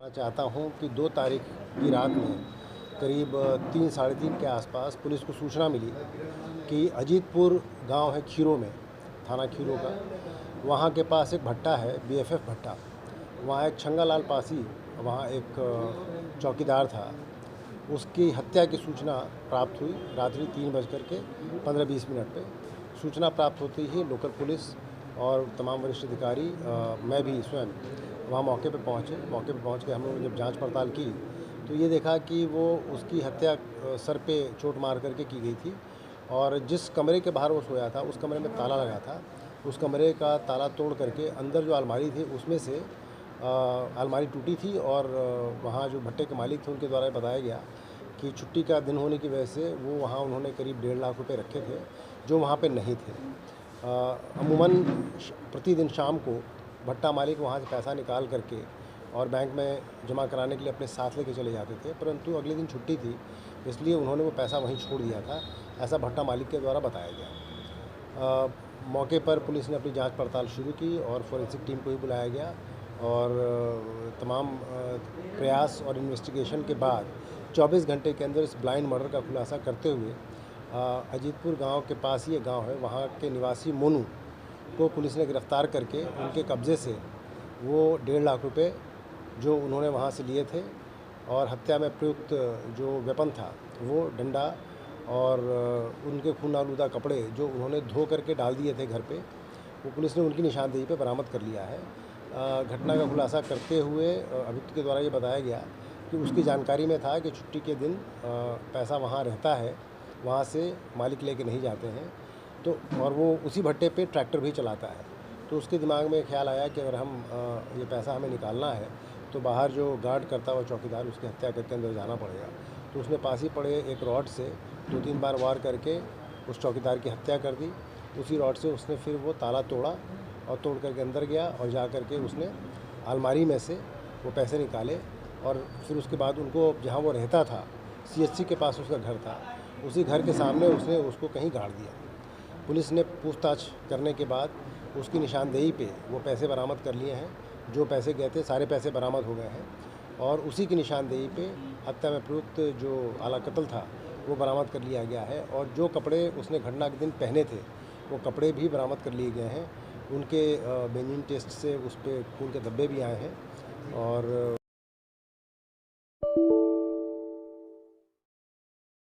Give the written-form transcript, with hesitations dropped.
मैं चाहता हूँ कि 2 तारीख की रात में करीब 3 साढ़े 3 के आसपास पुलिस को सूचना मिली कि अजीतपुर गांव है खीरों में, थाना खीरों का। वहाँ के पास एक भट्टा है, बीएफएफ भट्टा। वहाँ एक छंगालाल पासी, वहाँ एक चौकीदार था, उसकी हत्या की सूचना प्राप्त हुई रात्रि 3:15-20 पे। सूचना प्राप्त होते ही लोकल पुलिस और तमाम वरिष्ठ अधिकारी, मैं भी स्वयं वहाँ मौके पे पहुँचे। मौके पे पहुँच के हम लोगों ने जब जांच पड़ताल की तो ये देखा कि वो उसकी हत्या सर पे चोट मार करके की गई थी और जिस कमरे के बाहर वो सोया था उस कमरे में ताला लगा था। उस कमरे का ताला तोड़ करके अंदर जो अलमारी थी उसमें से अलमारी टूटी थी और वहाँ जो भट्टे के मालिक थे उनके द्वारा बताया गया कि छुट्टी का दिन होने की वजह से वो वहाँ उन्होंने करीब 1.5 लाख रुपए रखे थे जो वहाँ पे नहीं थे। अमूमन प्रतिदिन शाम को भट्टा मालिक वहाँ से पैसा निकाल करके और बैंक में जमा कराने के लिए अपने साथ लेके चले जाते थे, परंतु अगले दिन छुट्टी थी इसलिए उन्होंने वो पैसा वहीं छोड़ दिया था, ऐसा भट्टा मालिक के द्वारा बताया गया। मौके पर पुलिस ने अपनी जांच पड़ताल शुरू की और फोरेंसिक टीम को भी बुलाया गया और तमाम प्रयास और इन्वेस्टिगेशन के बाद 24 घंटे के अंदर इस ब्लाइंड मर्डर का खुलासा करते हुए अजीतपुर गांव के पास ही एक गाँव है, वहाँ के निवासी मोनू को पुलिस ने गिरफ्तार करके उनके कब्ज़े से वो 1.5 लाख रुपए जो उन्होंने वहाँ से लिए थे और हत्या में प्रयुक्त जो वेपन था वो डंडा और उनके खून आलूदा कपड़े जो उन्होंने धो करके डाल दिए थे घर पे, वो पुलिस ने उनकी निशानदेही पे बरामद कर लिया है। घटना का खुलासा करते हुए अभियुक्त के द्वारा ये बताया गया कि उसकी जानकारी में था कि छुट्टी के दिन पैसा वहाँ रहता है, वहाँ से मालिक लेके नहीं जाते हैं, तो और वो उसी भट्टे पे ट्रैक्टर भी चलाता है। तो उसके दिमाग में ख्याल आया कि अगर हम ये पैसा हमें निकालना है तो बाहर जो गार्ड करता हुआ चौकीदार उसकी हत्या करके अंदर जाना पड़ेगा। तो उसने पास ही पड़े एक रॉड से 2-3 बार वार करके उस चौकीदार की हत्या कर दी। उसी रॉड से उसने फिर वो ताला तोड़ा और तोड़ करके अंदर गया और जा करके उसने अलमारी में से वो पैसे निकाले और फिर उसके बाद उनको जहाँ वो रहता था सीएचसी के पास उसका घर था, उसी घर के सामने उसने उसको कहीं गाड़ दिया। पुलिस ने पूछताछ करने के बाद उसकी निशानदेही पे वो पैसे बरामद कर लिए हैं, जो पैसे गए थे सारे पैसे बरामद हो गए हैं और उसी की निशानदेही पे हत्या में प्रयुक्त जो आला कत्ल था वो बरामद कर लिया गया है और जो कपड़े उसने घटना के दिन पहने थे वो कपड़े भी बरामद कर लिए गए हैं। उनके बेंजीन टेस्ट से उस पर खून के धब्बे भी आए हैं और